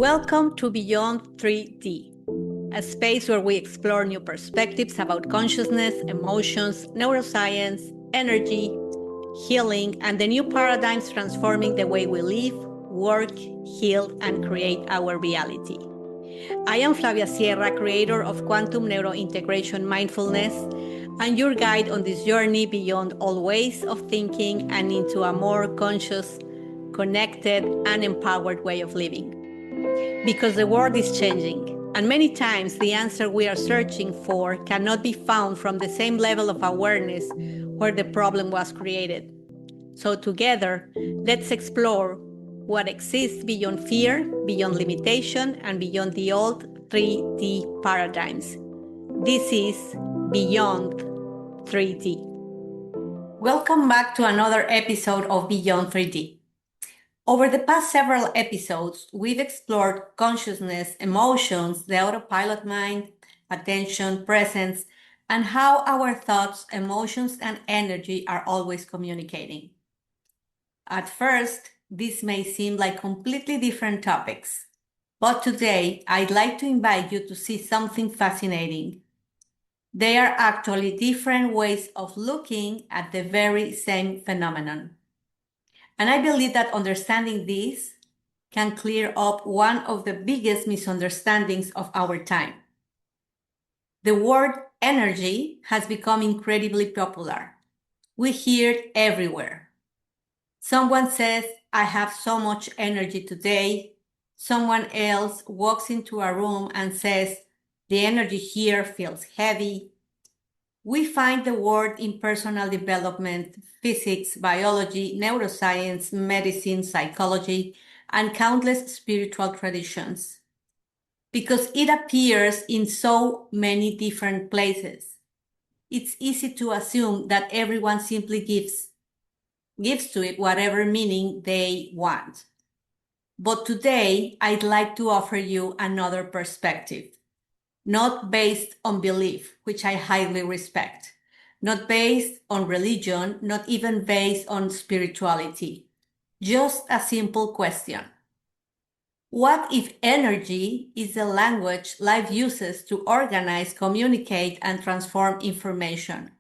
Welcome to Beyond 3D, a space where we explore new perspectives about consciousness, emotions, neuroscience, energy, healing, and the new paradigms transforming the way we live, work, heal, and create our reality. I am Flavia Sierra, creator of Quantum Neurointegration Mindfulness, and your guide on this journey beyond all ways of thinking and into a more conscious, connected, and empowered way of living. Because the world is changing, and many times the answer we are searching for cannot be found from the same level of awareness where the problem was created. So together, let's explore what exists beyond fear, beyond limitation, and beyond the old 3D paradigms. This is Beyond 3D. Welcome back to another episode of Beyond 3D. Over the past several episodes, we've explored consciousness, emotions, the autopilot mind, attention, presence, and how our thoughts, emotions, and energy are always communicating. At first, this may seem like completely different topics, but today I'd like to invite you to see something fascinating. They are actually different ways of looking at the very same phenomenon. And I believe that understanding this can clear up one of the biggest misunderstandings of our time. The word energy has become incredibly popular. We hear it everywhere. Someone says, I have so much energy today. Someone else walks into a room and says, the energy here feels heavy. We find the word in personal development, physics, biology, neuroscience, medicine, psychology, and countless spiritual traditions. Because it appears in so many different places, it's easy to assume that everyone simply gives to it whatever meaning they want. But today, I'd like to offer you another perspective. Not based on belief, which I highly respect, not based on religion, not even based on spirituality. Just a simple question. What if energy is the language life uses to organize, communicate, and transform information?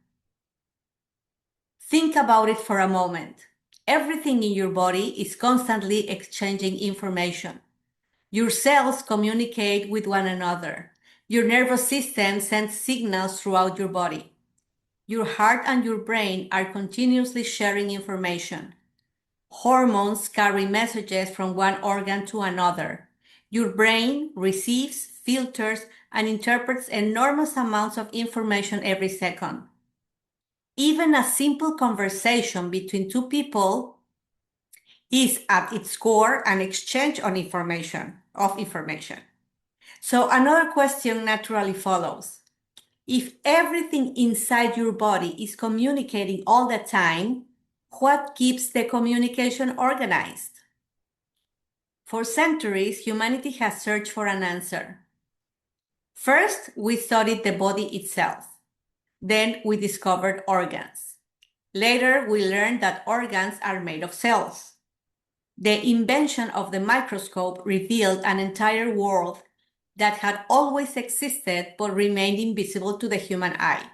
Think about it for a moment. Everything in your body is constantly exchanging information. Your cells communicate with one another. Your nervous system sends signals throughout your body. Your heart and your brain are continuously sharing information. Hormones carry messages from one organ to another. Your brain receives, filters, and interprets enormous amounts of information every second. Even a simple conversation between two people is at its core an exchange of information. So another question naturally follows. If everything inside your body is communicating all the time, what keeps the communication organized? For centuries, humanity has searched for an answer. First, we studied the body itself. Then we discovered organs. Later, we learned that organs are made of cells. The invention of the microscope revealed an entire world that had always existed but remained invisible to the human eye.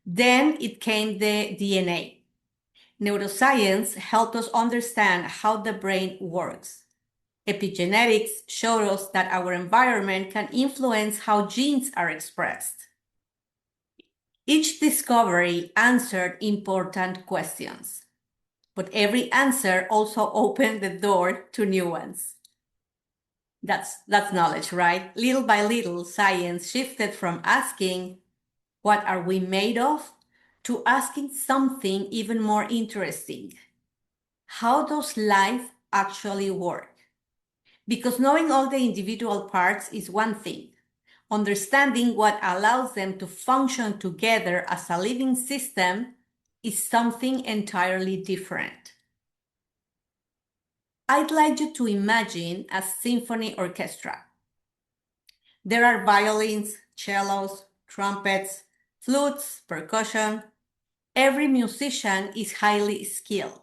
Then it came the DNA. Neuroscience helped us understand how the brain works. Epigenetics showed us that our environment can influence how genes are expressed. Each discovery answered important questions, but every answer also opened the door to new ones. That's knowledge, right? Little by little, science shifted from asking, what are we made of, to asking something even more interesting. How does life actually work? Because knowing all the individual parts is one thing. Understanding what allows them to function together as a living system is something entirely different. I'd like you to imagine a symphony orchestra. There are violins, cellos, trumpets, flutes, percussion. Every musician is highly skilled.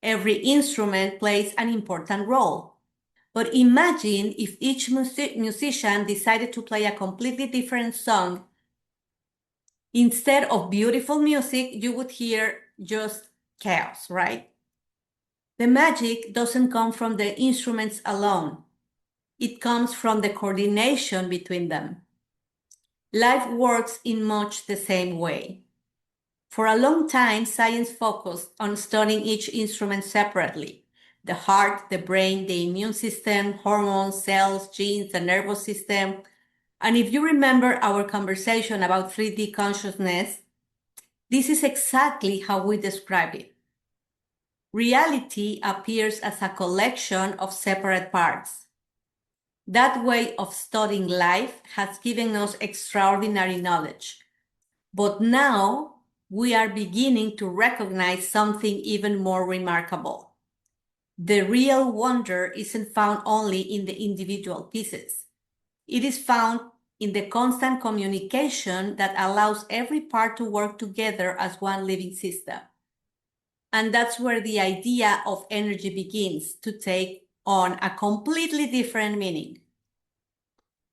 Every instrument plays an important role. But imagine if each musician decided to play a completely different song. Instead of beautiful music, you would hear just chaos, right? The magic doesn't come from the instruments alone. It comes from the coordination between them. Life works in much the same way. For a long time, science focused on studying each instrument separately: the heart, the brain, the immune system, hormones, cells, genes, the nervous system. And if you remember our conversation about 3D consciousness, this is exactly how we describe it. Reality appears as a collection of separate parts. That way of studying life has given us extraordinary knowledge. But now we are beginning to recognize something even more remarkable. The real wonder isn't found only in the individual pieces. It is found in the constant communication that allows every part to work together as one living system. And that's where the idea of energy begins to take on a completely different meaning.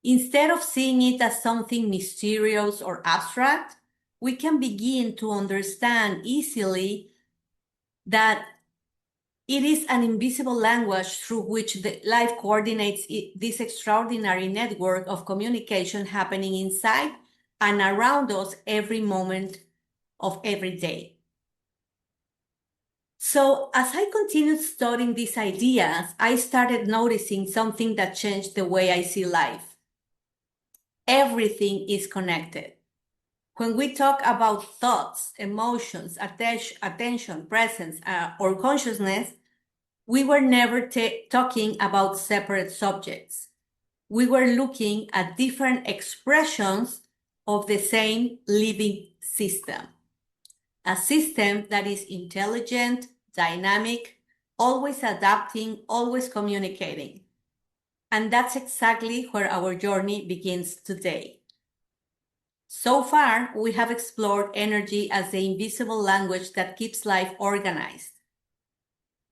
Instead of seeing it as something mysterious or abstract, we can begin to understand easily that it is an invisible language through which the life coordinates this extraordinary network of communication happening inside and around us every moment of every day. So as I continued studying these ideas, I started noticing something that changed the way I see life. Everything is connected. When we talk about thoughts, emotions, attention, presence, or consciousness, we were never talking about separate subjects. We were looking at different expressions of the same living system. A system that is intelligent, dynamic, always adapting, always communicating. And that's exactly where our journey begins today. So far, we have explored energy as the invisible language that keeps life organized.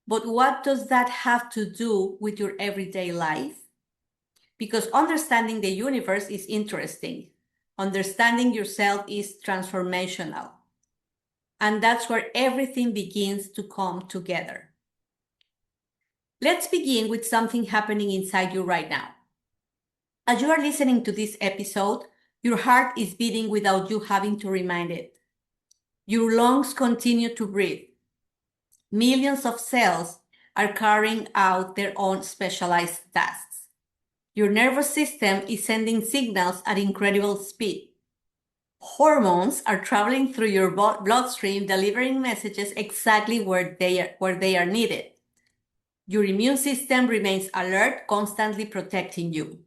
But what does that have to do with your everyday life? Because understanding the universe is interesting. Understanding yourself is transformational. And that's where everything begins to come together. Let's begin with something happening inside you right now. As you are listening to this episode, your heart is beating without you having to remind it. Your lungs continue to breathe. Millions of cells are carrying out their own specialized tasks. Your nervous system is sending signals at incredible speed. Hormones are traveling through your bloodstream, delivering messages exactly where they are needed. Your immune system remains alert, constantly protecting you.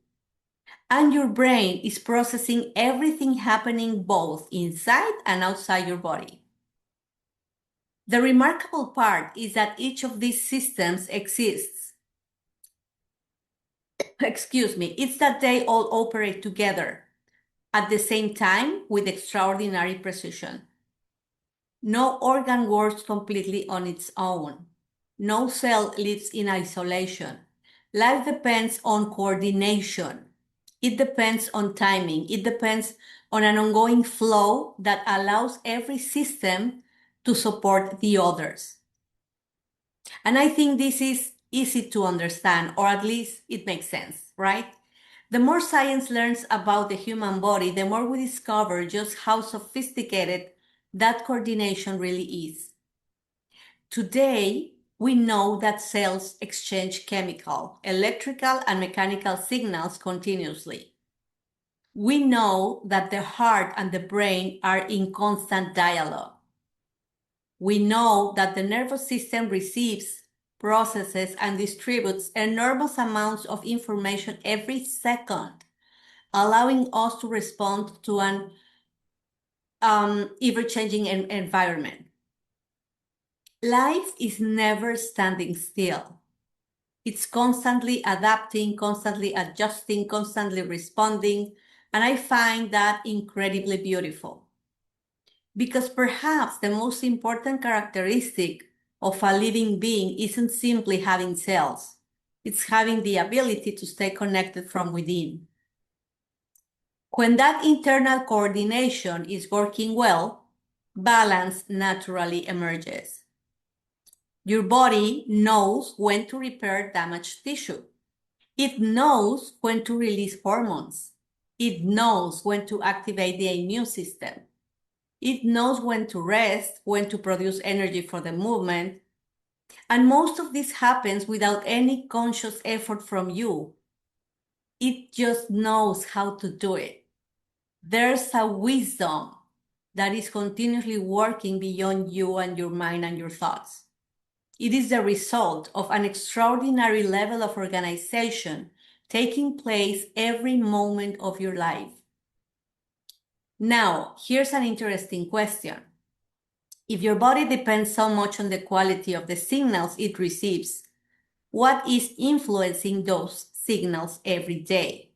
And your brain is processing everything happening both inside and outside your body. The remarkable part is that each of these systems exists. It's that they all operate together at the same time with extraordinary precision. No organ works completely on its own. No cell lives in isolation. Life depends on coordination. It depends on timing. It depends on an ongoing flow that allows every system to support the others. And I think this is easy to understand, or at least it makes sense, right? The more science learns about the human body, the more we discover just how sophisticated that coordination really is. Today, we know that cells exchange chemical, electrical, and mechanical signals continuously. We know that the heart and the brain are in constant dialogue. We know that the nervous system receives, processes, and distributes enormous amounts of information every second, allowing us to respond to an ever-changing environment. Life is never standing still. It's constantly adapting, constantly adjusting, constantly responding, and I find that incredibly beautiful. Because perhaps the most important characteristic of a living being isn't simply having cells. It's having the ability to stay connected from within. When that internal coordination is working well, balance naturally emerges. Your body knows when to repair damaged tissue. It knows when to release hormones. It knows when to activate the immune system. It knows when to rest, when to produce energy for the movement. And most of this happens without any conscious effort from you. It just knows how to do it. There's a wisdom that is continuously working beyond you and your mind and your thoughts. It is the result of an extraordinary level of organization taking place every moment of your life. Now, here's an interesting question. If your body depends so much on the quality of the signals it receives, what is influencing those signals every day?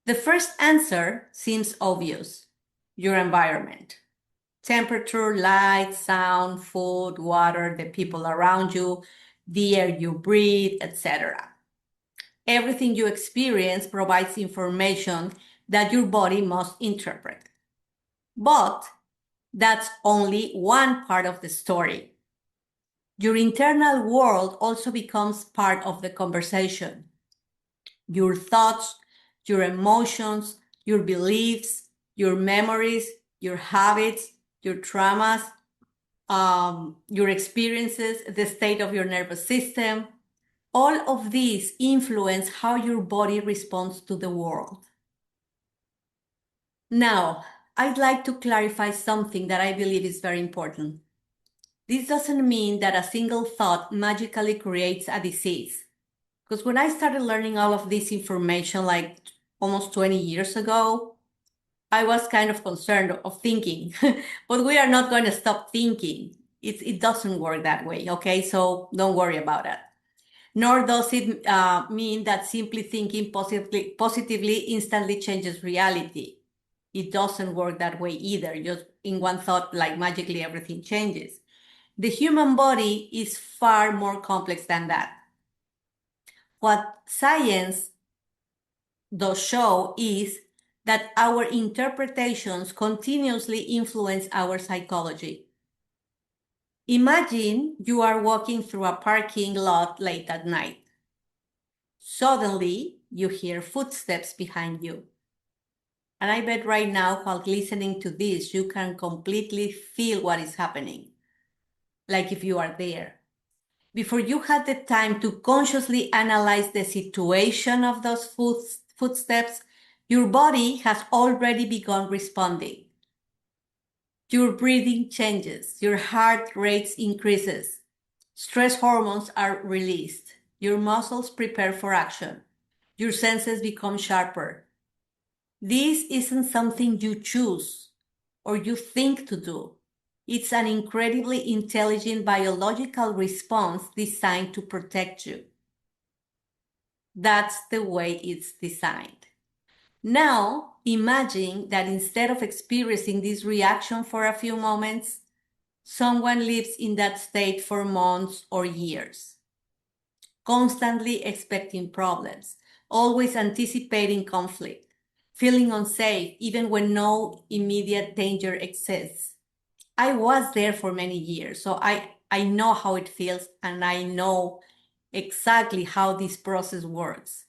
The first answer seems obvious: your environment. Temperature, light, sound, food, water, the people around you, the air you breathe, etc. Everything you experience provides information that your body must interpret. But that's only one part of the story. Your internal world also becomes part of the conversation. Your thoughts, your emotions, your beliefs, your memories, your habits, your traumas, your experiences, the state of your nervous system, all of these influence how your body responds to the world. Now, I'd like to clarify something that I believe is very important. This doesn't mean that a single thought magically creates a disease. Because when I started learning all of this information, like almost 20 years ago, I was kind of concerned of thinking, but we are not going to stop thinking. It doesn't work that way, okay? So don't worry about it. Nor does it mean that simply thinking positively instantly changes reality. It doesn't work that way either. Just in one thought, like magically everything changes. The human body is far more complex than that. What science does show is that our interpretations continuously influence our psychology. Imagine you are walking through a parking lot late at night. Suddenly, you hear footsteps behind you. And I bet right now, while listening to this, you can completely feel what is happening, like if you are there. Before you had the time to consciously analyze the situation of those footsteps, your body has already begun responding. Your breathing changes, your heart rate increases, stress hormones are released, your muscles prepare for action, your senses become sharper. This isn't something you choose or you think to do. It's an incredibly intelligent biological response designed to protect you. That's the way it's designed. Now, imagine that instead of experiencing this reaction for a few moments, someone lives in that state for months or years, constantly expecting problems, always anticipating conflict, feeling unsafe even when no immediate danger exists. I was there for many years, so I know how it feels, and I know exactly how this process works.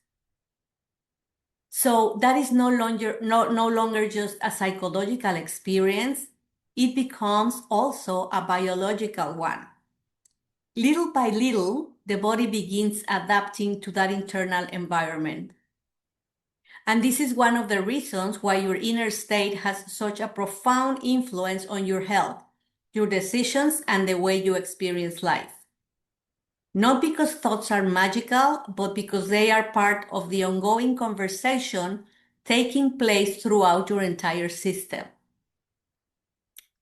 So that is no longer just a psychological experience, it becomes also a biological one. Little by little, the body begins adapting to that internal environment. And this is one of the reasons why your inner state has such a profound influence on your health, your decisions, and the way you experience life. Not because thoughts are magical, but because they are part of the ongoing conversation taking place throughout your entire system.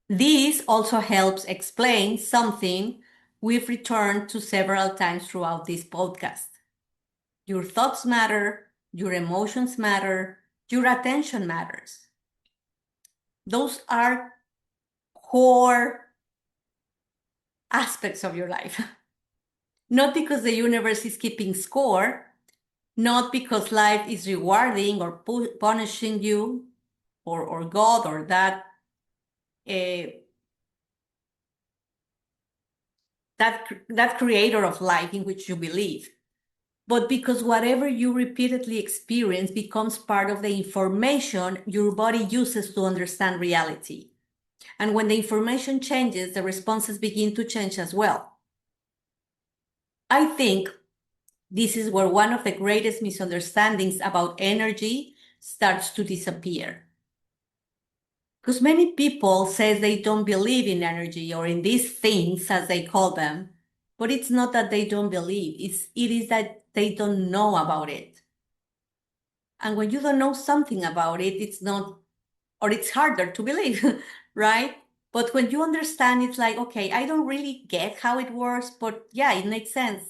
This also helps explain something we've returned to several times throughout this podcast. Your thoughts matter, your emotions matter, your attention matters. Those are core aspects of your life. Not because the universe is keeping score, not because life is rewarding or punishing you, or God or that that creator of life in which you believe, but because whatever you repeatedly experience becomes part of the information your body uses to understand reality. And when the information changes, the responses begin to change as well. I think this is where one of the greatest misunderstandings about energy starts to disappear. Because many people say they don't believe in energy or in these things, as they call them, but it's not that they don't believe, it is that they don't know about it. And when you don't know something about it, it's not, or it's harder to believe, right? But when you understand, it's like, okay, I don't really get how it works, but yeah, it makes sense.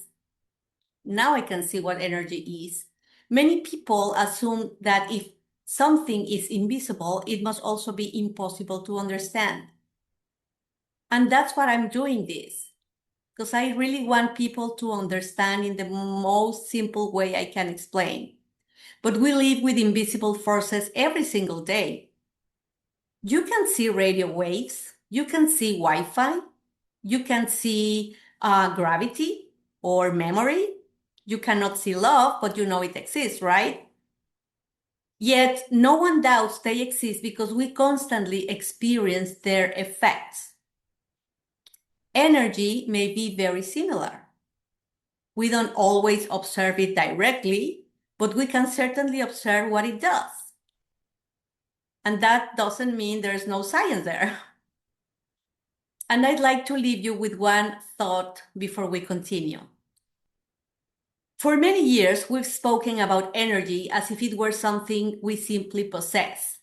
Now I can see what energy is. Many people assume that if something is invisible, it must also be impossible to understand. And that's what I'm doing this, because I really want people to understand in the most simple way I can explain. But we live with invisible forces every single day. You can see radio waves, you can see Wi-Fi, you can see gravity or memory. You cannot see love, but you know it exists, right? Yet no one doubts they exist because we constantly experience their effects. Energy may be very similar. We don't always observe it directly, but we can certainly observe what it does. And that doesn't mean there's no science there. And I'd like to leave you with one thought before we continue. For many years, we've spoken about energy as if it were something we simply possess.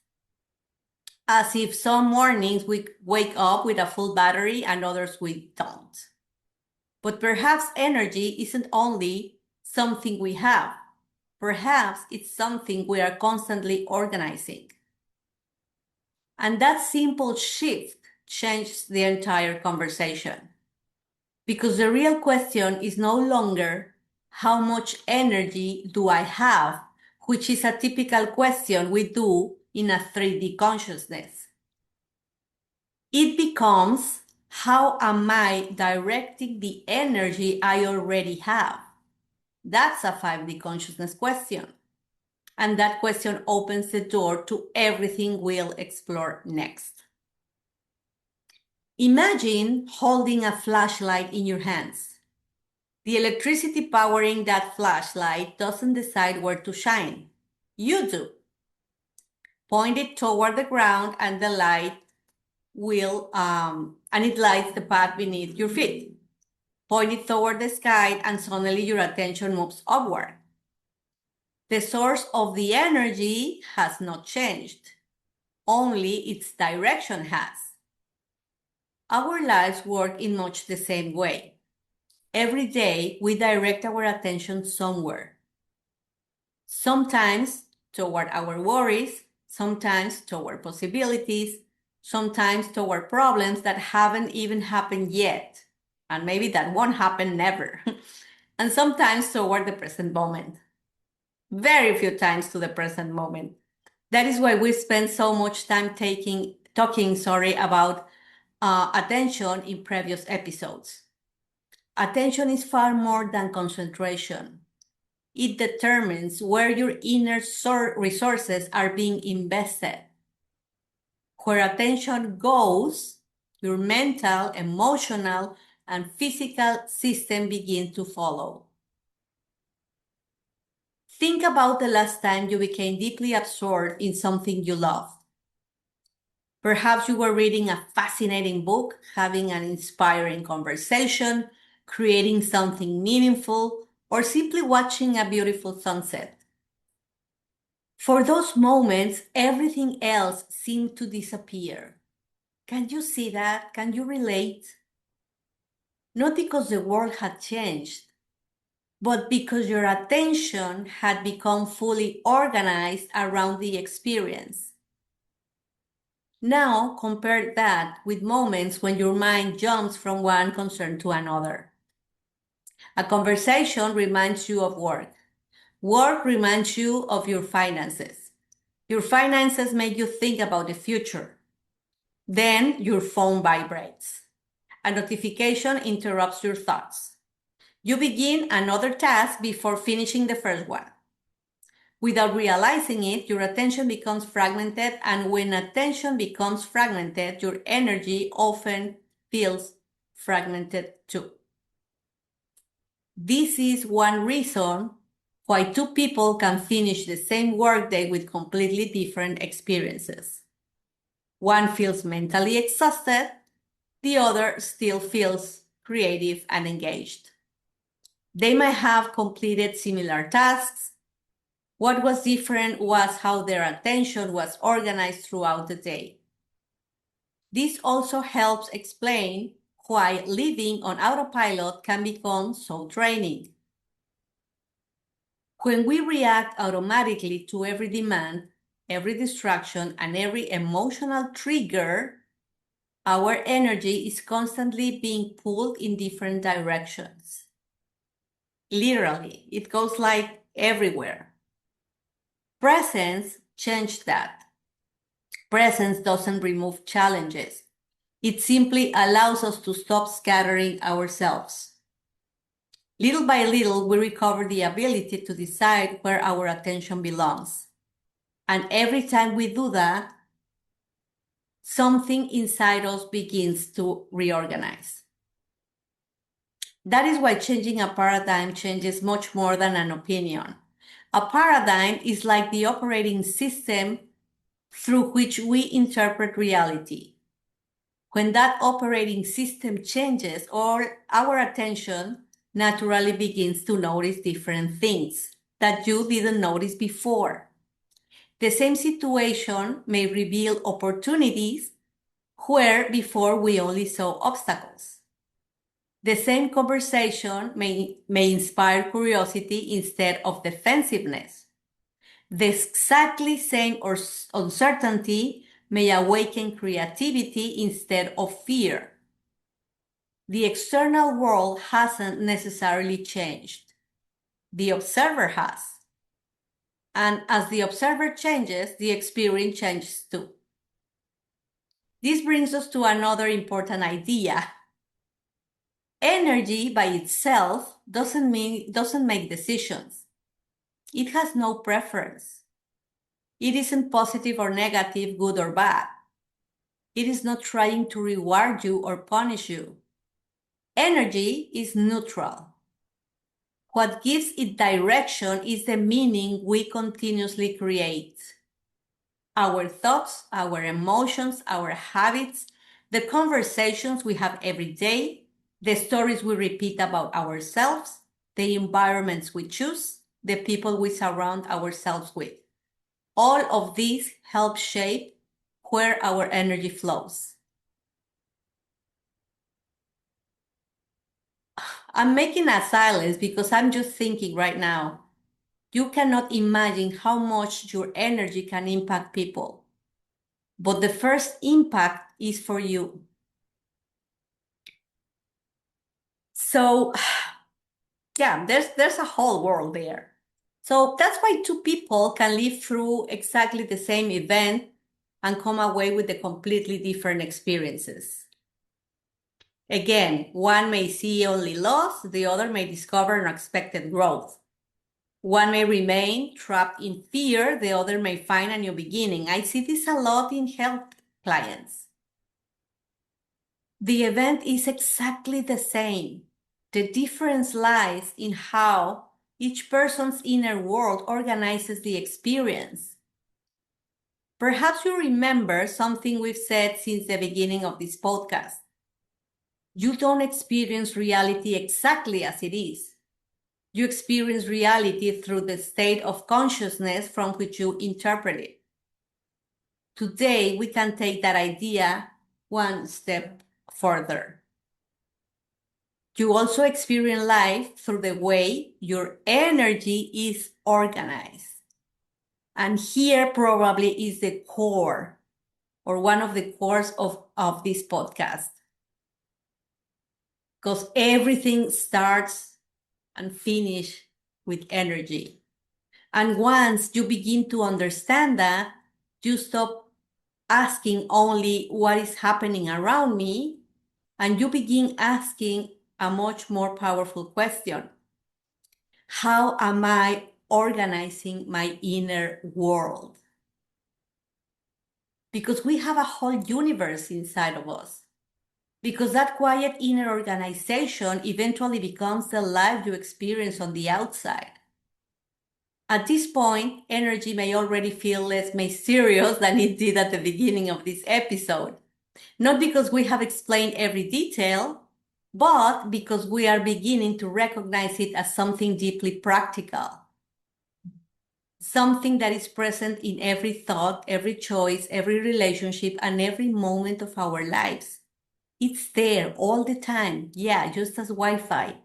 As if some mornings we wake up with a full battery and others we don't. But perhaps energy isn't only something we have. Perhaps it's something we are constantly organizing. And that simple shift changed the entire conversation. Because the real question is no longer how much energy do I have, which is a typical question we do in a 3D consciousness. It becomes, how am I directing the energy I already have? That's a 5D consciousness question. And that question opens the door to everything we'll explore next. Imagine holding a flashlight in your hands. The electricity powering that flashlight doesn't decide where to shine. You do. Point it toward the ground and the light and it lights the path beneath your feet. Point it toward the sky and suddenly your attention moves upward. The source of the energy has not changed. Only its direction has. Our lives work in much the same way. Every day, we direct our attention somewhere. Sometimes toward our worries, sometimes toward possibilities, sometimes toward problems that haven't even happened yet, and maybe that won't happen never, and sometimes toward the present moment. Very few times to the present moment. That is why we spend so much time talking about attention in previous episodes. Attention is far more than concentration. It determines where your inner resources are being invested. Where attention goes, your mental, emotional, and physical system begin to follow. Think about the last time you became deeply absorbed in something you loved. Perhaps you were reading a fascinating book, having an inspiring conversation, creating something meaningful, or simply watching a beautiful sunset. For those moments, everything else seemed to disappear. Can you see that? Can you relate? Not because the world had changed, but because your attention had become fully organized around the experience. Now compare that with moments when your mind jumps from one concern to another. A conversation reminds you of work. Work reminds you of your finances. Your finances make you think about the future. Then your phone vibrates. A notification interrupts your thoughts. You begin another task before finishing the first one. Without realizing it, your attention becomes fragmented, and when attention becomes fragmented, your energy often feels fragmented too. This is one reason why two people can finish the same workday with completely different experiences. One feels mentally exhausted, the other still feels creative and engaged. They might have completed similar tasks. What was different was how their attention was organized throughout the day. This also helps explain why living on autopilot can become so draining. When we react automatically to every demand, every distraction, and every emotional trigger, our energy is constantly being pulled in different directions. Literally, it goes like everywhere. Presence changed that. Presence doesn't remove challenges. It simply allows us to stop scattering ourselves. Little by little, we recover the ability to decide where our attention belongs. And every time we do that, something inside us begins to reorganize. That is why changing a paradigm changes much more than an opinion. A paradigm is like the operating system through which we interpret reality. When that operating system changes, our attention naturally begins to notice different things that you didn't notice before. The same situation may reveal opportunities where before we only saw obstacles. The same conversation may inspire curiosity instead of defensiveness. The exactly same uncertainty may awaken creativity instead of fear. The external world hasn't necessarily changed. The observer has. And as the observer changes, the experience changes too. This brings us to another important idea. Energy by itself doesn't make decisions. It has no preference. It isn't positive or negative, good or bad. It is not trying to reward you or punish you. Energy is neutral. What gives it direction is the meaning we continuously create. Our thoughts, our emotions, our habits, the conversations we have every day, the stories we repeat about ourselves, the environments we choose, the people we surround ourselves with. All of these help shape where our energy flows. I'm making a silence because I'm just thinking right now. You cannot imagine how much your energy can impact people. But the first impact is for you. So, yeah, there's a whole world there. So that's why two people can live through exactly the same event and come away with the completely different experiences. Again, one may see only loss, the other may discover unexpected growth. One may remain trapped in fear, the other may find a new beginning. I see this a lot in health clients. The event is exactly the same. The difference lies in how each person's inner world organizes the experience. Perhaps you remember something we've said since the beginning of this podcast. You don't experience reality exactly as it is. You experience reality through the state of consciousness from which you interpret it. Today, we can take that idea one step further. You also experience life through the way your energy is organized. And here probably is the core, or one of the cores of this podcast. Because everything starts and finish with energy. And once you begin to understand that, you stop asking only what is happening around me, and you begin asking a much more powerful question. How am I organizing my inner world? Because we have a whole universe inside of us. Because that quiet inner organization eventually becomes the life you experience on the outside. At this point, energy may already feel less mysterious than it did at the beginning of this episode. Not because we have explained every detail, but because we are beginning to recognize it as something deeply practical. Something that is present in every thought, every choice, every relationship, and every moment of our lives. It's there all the time. Yeah, just as Wi-Fi.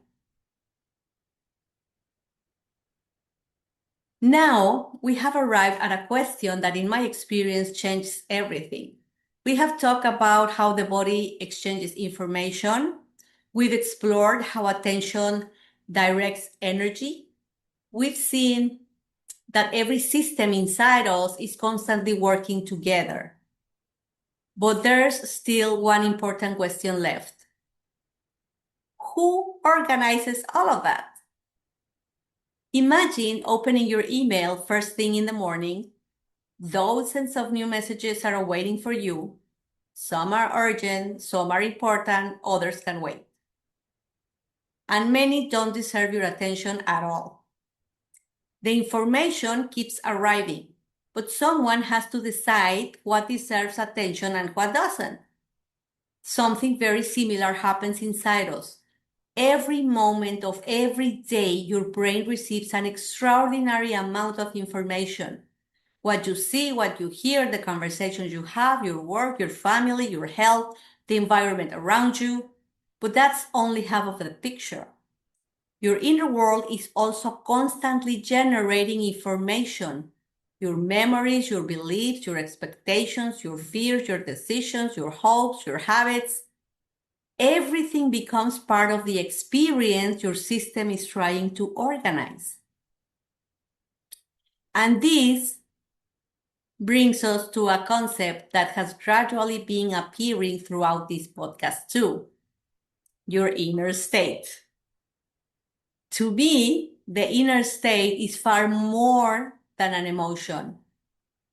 Now, we have arrived at a question that in my experience changes everything. We have talked about how the body exchanges information. We've explored how attention directs energy. We've seen that every system inside us is constantly working together. But there's still one important question left. Who organizes all of that? Imagine opening your email first thing in the morning. Dozens of new messages are waiting for you. Some are urgent, some are important, others can wait. And many don't deserve your attention at all. The information keeps arriving, but someone has to decide what deserves attention and what doesn't. Something very similar happens inside us. Every moment of every day, your brain receives an extraordinary amount of information. What you see, what you hear, the conversations you have, your work, your family, your health, the environment around you. But that's only half of the picture. Your inner world is also constantly generating information. Your memories, your beliefs, your expectations, your fears, your decisions, your hopes, your habits. Everything becomes part of the experience your system is trying to organize. And this brings us to a concept that has gradually been appearing throughout this podcast too, your inner state. To me, the inner state is far more than an emotion.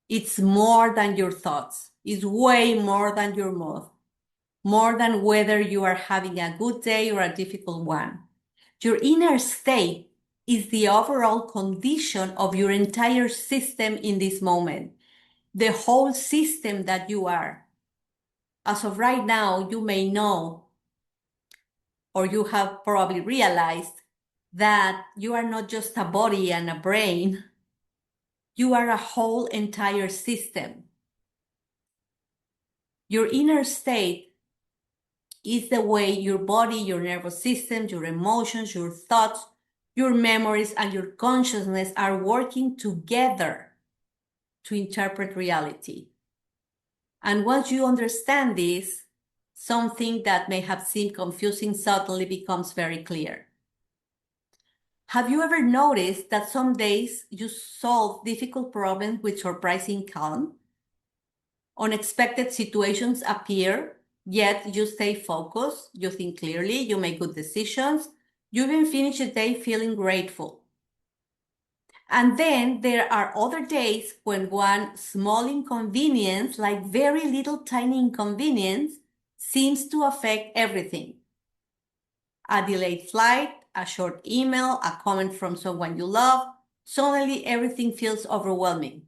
It's more than your thoughts. It's way more than your mood. More than whether you are having a good day or a difficult one. Your inner state is the overall condition of your entire system in this moment. The whole system that you are. As of right now, you may know, or you have probably realized, that you are not just a body and a brain. You are a whole entire system. Your inner state is the way your body, your nervous system, your emotions, your thoughts, your memories, and your consciousness are working together to interpret reality. And once you understand this, something that may have seemed confusing suddenly becomes very clear. Have you ever noticed that some days you solve difficult problems with surprising calm? Unexpected situations appear, yet you stay focused, you think clearly, you make good decisions, you even finish the day feeling grateful. And then there are other days when one small inconvenience, like very little tiny inconvenience, seems to affect everything. A delayed flight, a short email, a comment from someone you love, suddenly everything feels overwhelming.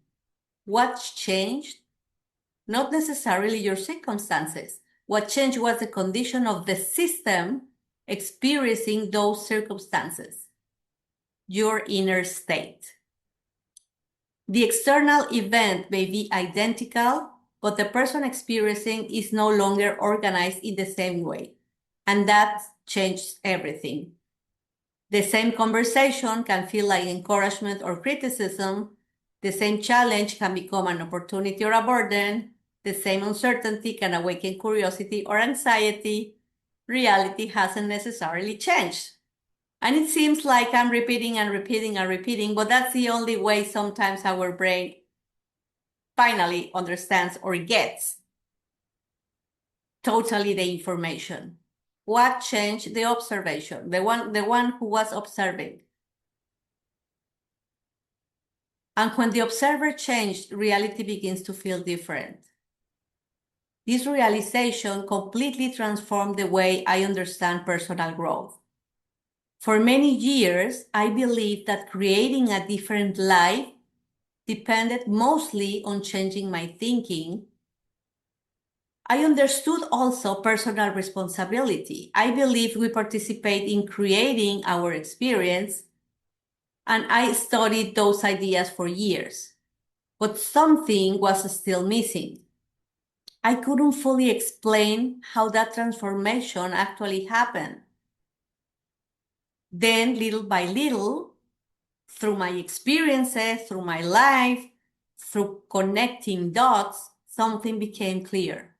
What's changed? Not necessarily your circumstances. What changed was the condition of the system experiencing those circumstances, your inner state. The external event may be identical, but the person experiencing is no longer organized in the same way. And that changes everything. The same conversation can feel like encouragement or criticism. The same challenge can become an opportunity or a burden. The same uncertainty can awaken curiosity or anxiety. Reality hasn't necessarily changed. And it seems like I'm repeating and repeating and repeating, but that's the only way sometimes our brain finally understands or gets totally the information. What changed? The observation, the one who was observing. And when the observer changed, reality begins to feel different. This realization completely transformed the way I understand personal growth. For many years, I believed that creating a different life depended mostly on changing my thinking. I understood also personal responsibility. I believed we participate in creating our experience, and I studied those ideas for years. But something was still missing. I couldn't fully explain how that transformation actually happened. Then, little by little, through my experiences, through my life, through connecting dots, something became clear.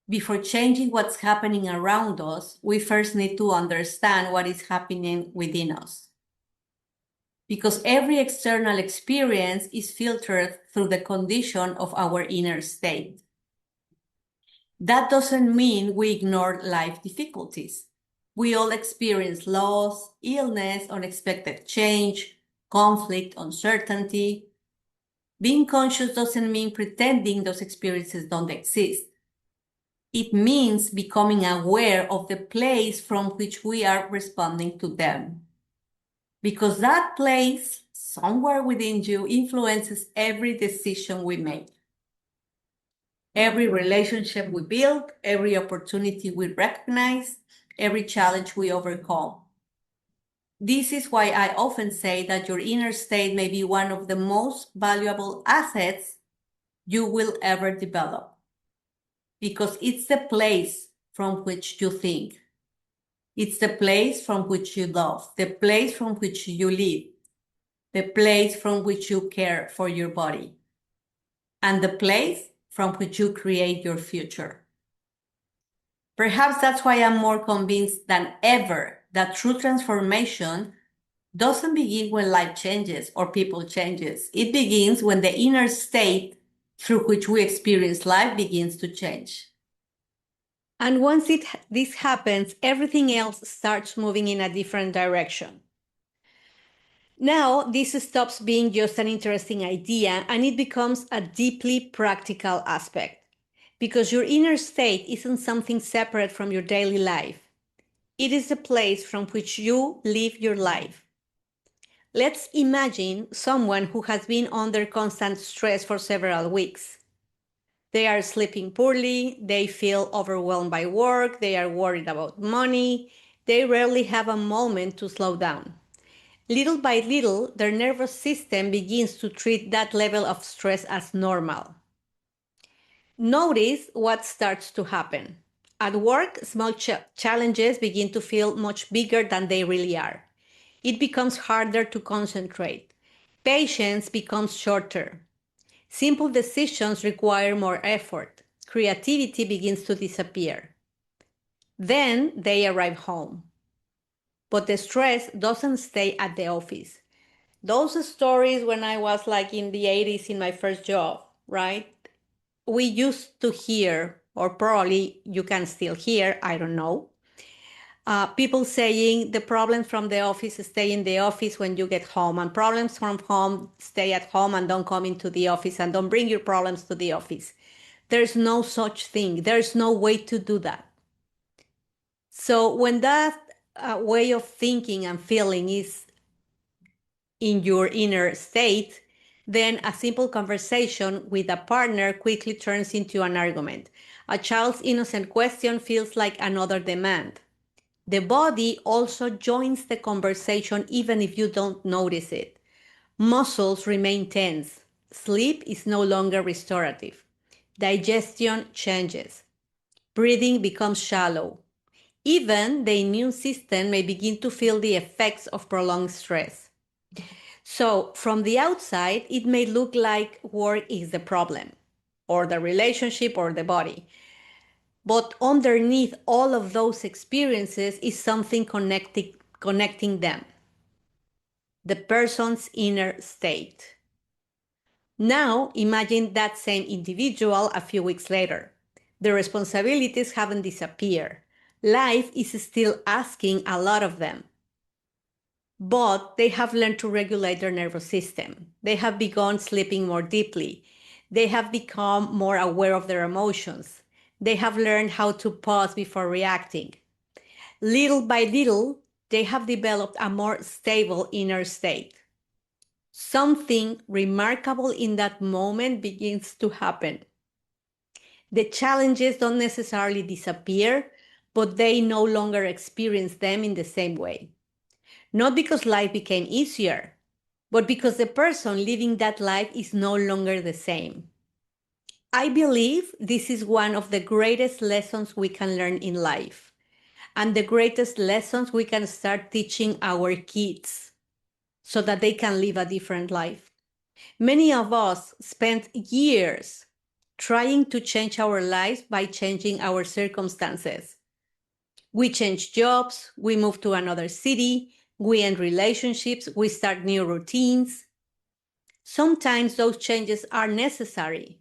Before changing what's happening around us, we first need to understand what is happening within us. Because every external experience is filtered through the condition of our inner state. That doesn't mean we ignore life difficulties. We all experience loss, illness, unexpected change, conflict, uncertainty. Being conscious doesn't mean pretending those experiences don't exist. It means becoming aware of the place from which we are responding to them. Because that place, somewhere within you, influences every decision we make. Every relationship we build, every opportunity we recognize, every challenge we overcome. This is why I often say that your inner state may be one of the most valuable assets you will ever develop. Because it's the place from which you think. It's the place from which you love, the place from which you live, the place from which you care for your body, and the place from which you create your future. Perhaps that's why I'm more convinced than ever that true transformation doesn't begin when life changes or people changes. It begins when the inner state through which we experience life begins to change. And once this happens, everything else starts moving in a different direction. Now, this stops being just an interesting idea and it becomes a deeply practical aspect. Because your inner state isn't something separate from your daily life. It is the place from which you live your life. Let's imagine someone who has been under constant stress for several weeks. They are sleeping poorly, they feel overwhelmed by work, they are worried about money, they rarely have a moment to slow down. Little by little, their nervous system begins to treat that level of stress as normal. Notice what starts to happen. At work, small challenges begin to feel much bigger than they really are. It becomes harder to concentrate. Patience becomes shorter. Simple decisions require more effort. Creativity begins to disappear. Then they arrive home. But the stress doesn't stay at the office. Those stories when I was like in the 80s in my first job, right? We used to hear, or probably you can still hear, I don't know, people saying the problems from the office stay in the office when you get home, and problems from home stay at home and don't come into the office, and don't bring your problems to the office. There's no such thing. There's no way to do that. So when that way of thinking and feeling is in your inner state, then a simple conversation with a partner quickly turns into an argument. A child's innocent question feels like another demand. The body also joins the conversation even if you don't notice it. Muscles remain tense. Sleep is no longer restorative. Digestion changes. Breathing becomes shallow. Even the immune system may begin to feel the effects of prolonged stress. So, from the outside, it may look like work is the problem, or the relationship, or the body. But underneath all of those experiences is something connecting them. The person's inner state. Now, imagine that same individual a few weeks later. The responsibilities haven't disappeared. Life is still asking a lot of them. But they have learned to regulate their nervous system. They have begun sleeping more deeply. They have become more aware of their emotions. They have learned how to pause before reacting. Little by little, they have developed a more stable inner state. Something remarkable in that moment begins to happen. The challenges don't necessarily disappear, but they no longer experience them in the same way. Not because life became easier, but because the person living that life is no longer the same. I believe this is one of the greatest lessons we can learn in life, and the greatest lessons we can start teaching our kids so that they can live a different life. Many of us spent years trying to change our lives by changing our circumstances. We change jobs, we move to another city, we end relationships, we start new routines. Sometimes those changes are necessary.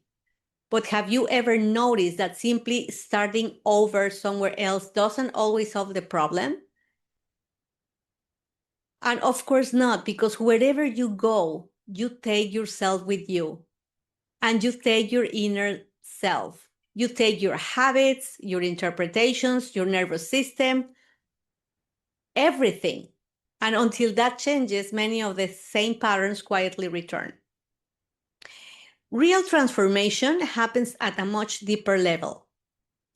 But have you ever noticed that simply starting over somewhere else doesn't always solve the problem? And of course not, because wherever you go, you take yourself with you. And you take your inner self. You take your habits, your interpretations, your nervous system, everything. And until that changes, many of the same patterns quietly return. Real transformation happens at a much deeper level.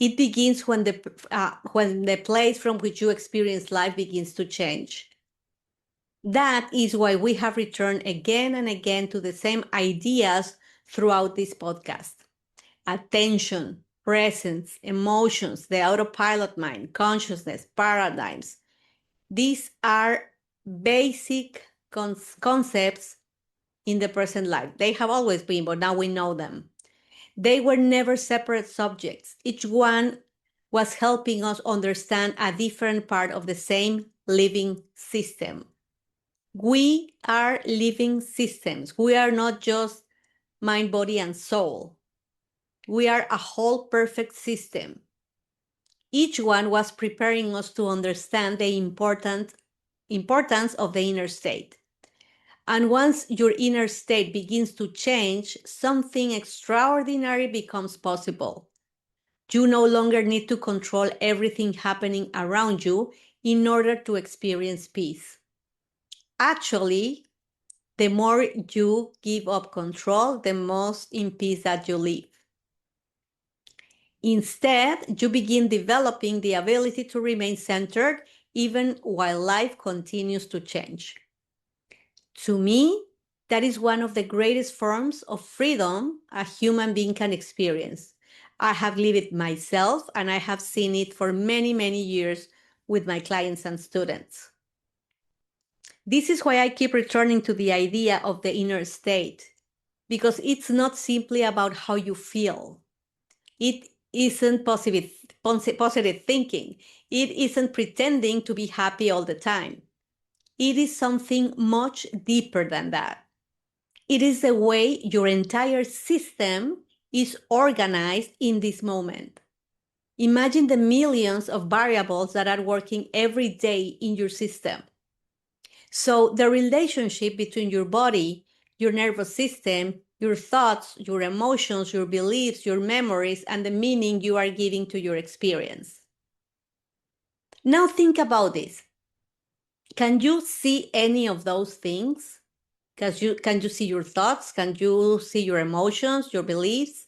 It begins when the place from which you experience life begins to change. That is why we have returned again and again to the same ideas throughout this podcast. Attention, presence, emotions, the autopilot mind, consciousness, paradigms. These are basic concepts in the present life. They have always been, but now we know them. They were never separate subjects. Each one was helping us understand a different part of the same living system. We are living systems. We are not just mind, body, and soul. We are a whole perfect system. Each one was preparing us to understand the importance of the inner state. And once your inner state begins to change, something extraordinary becomes possible. You no longer need to control everything happening around you in order to experience peace. Actually, the more you give up control, the most in peace that you live. Instead, you begin developing the ability to remain centered even while life continues to change. To me, that is one of the greatest forms of freedom a human being can experience. I have lived it myself, and I have seen it for many, many years with my clients and students. This is why I keep returning to the idea of the inner state, because it's not simply about how you feel. It isn't positive thinking. It isn't pretending to be happy all the time. It is something much deeper than that. It is the way your entire system is organized in this moment. Imagine the millions of variables that are working every day in your system. So the relationship between your body, your nervous system, your thoughts, your emotions, your beliefs, your memories, and the meaning you are giving to your experience. Now think about this. Can you see any of those things? Can you see your thoughts? Can you see your emotions, your beliefs?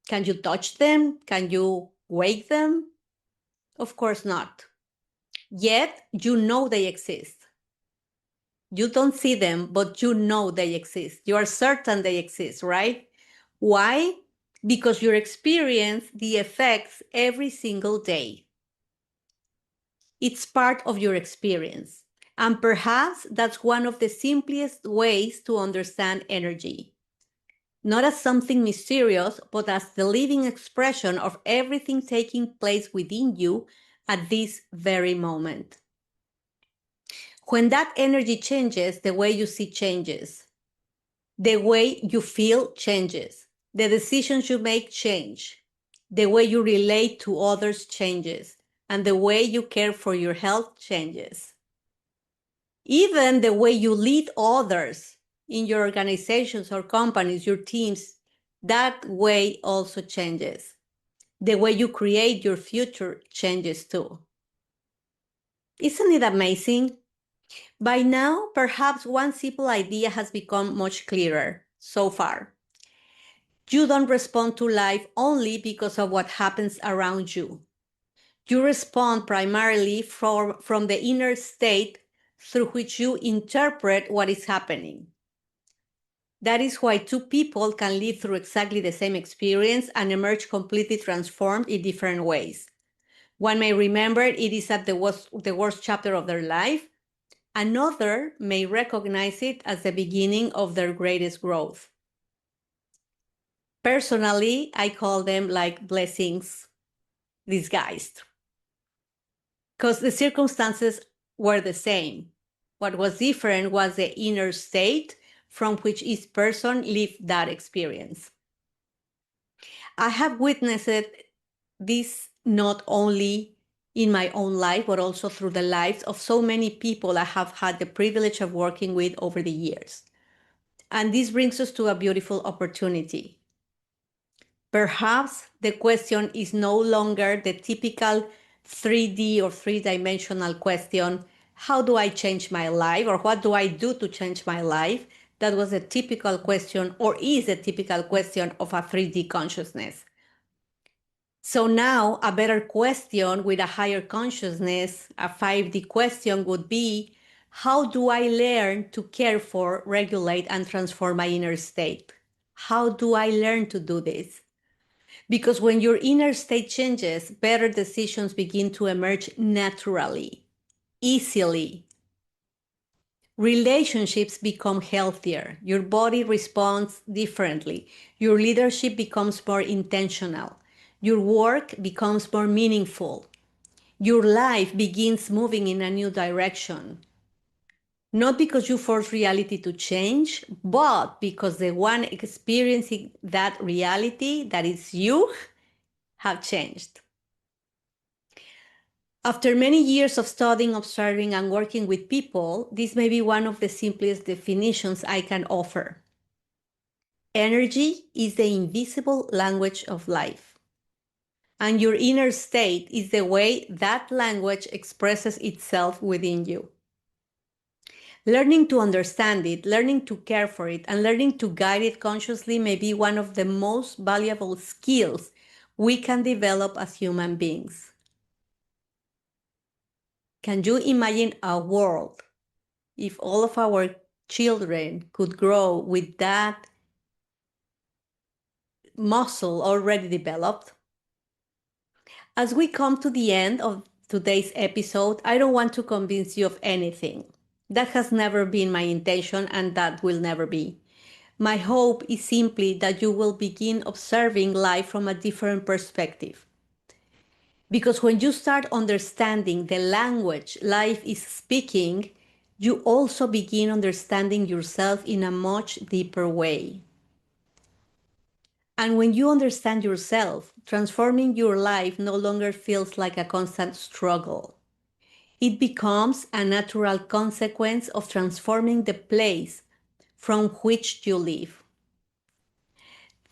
Can you touch them? Can you wake them? Of course not. Yet you know they exist. You don't see them, but you know they exist. You are certain they exist, right? Why? Because you experience the effects every single day. It's part of your experience. And perhaps that's one of the simplest ways to understand energy. Not as something mysterious, but as the living expression of everything taking place within you at this very moment. When that energy changes, the way you see changes. The way you feel changes. The decisions you make change. The way you relate to others changes. And the way you care for your health changes. Even the way you lead others in your organizations or companies, your teams, that way also changes. The way you create your future changes too. Isn't it amazing? By now, perhaps one simple idea has become much clearer so far. You don't respond to life only because of what happens around you. You respond primarily from the inner state through which you interpret what is happening. That is why two people can live through exactly the same experience and emerge completely transformed in different ways. One may remember it is at the worst chapter of their life. Another may recognize it as the beginning of their greatest growth. Personally, I call them like blessings disguised, because the circumstances were the same. What was different was the inner state from which each person lived that experience. I have witnessed this not only in my own life, but also through the lives of so many people I have had the privilege of working with over the years. And this brings us to a beautiful opportunity. Perhaps the question is no longer the typical 3D or three-dimensional question, how do I change my life, or what do I do to change my life? That was a typical question, or is a typical question of a 3D consciousness. So now a better question with a higher consciousness, a 5D question would be, how do I learn to care for, regulate, and transform my inner state? How do I learn to do this? Because when your inner state changes, better decisions begin to emerge naturally, easily. Relationships become healthier. Your body responds differently. Your leadership becomes more intentional. Your work becomes more meaningful. Your life begins moving in a new direction. Not because you force reality to change, but because the one experiencing that reality, that is you, have changed. After many years of studying, observing, and working with people, this may be one of the simplest definitions I can offer. Energy is the invisible language of life. And your inner state is the way that language expresses itself within you. Learning to understand it, learning to care for it, and learning to guide it consciously may be one of the most valuable skills we can develop as human beings. Can you imagine a world if all of our children could grow with that muscle already developed? As we come to the end of today's episode, I don't want to convince you of anything. That has never been my intention, and that will never be. My hope is simply that you will begin observing life from a different perspective. Because when you start understanding the language life is speaking, you also begin understanding yourself in a much deeper way. And when you understand yourself, transforming your life no longer feels like a constant struggle. It becomes a natural consequence of transforming the place from which you live.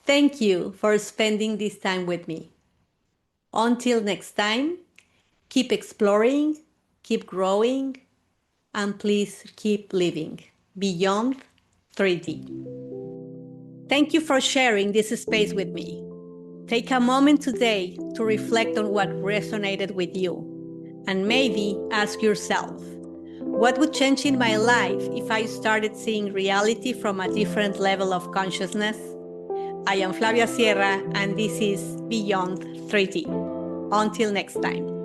Thank you for spending this time with me. Until next time, keep exploring, keep growing, and please keep living beyond 3D. Thank you for sharing this space with me. Take a moment today to reflect on what resonated with you, and maybe ask yourself, what would change in my life if I started seeing reality from a different level of consciousness? I am Flavia Sierra, and this is Beyond 3D. Until next time.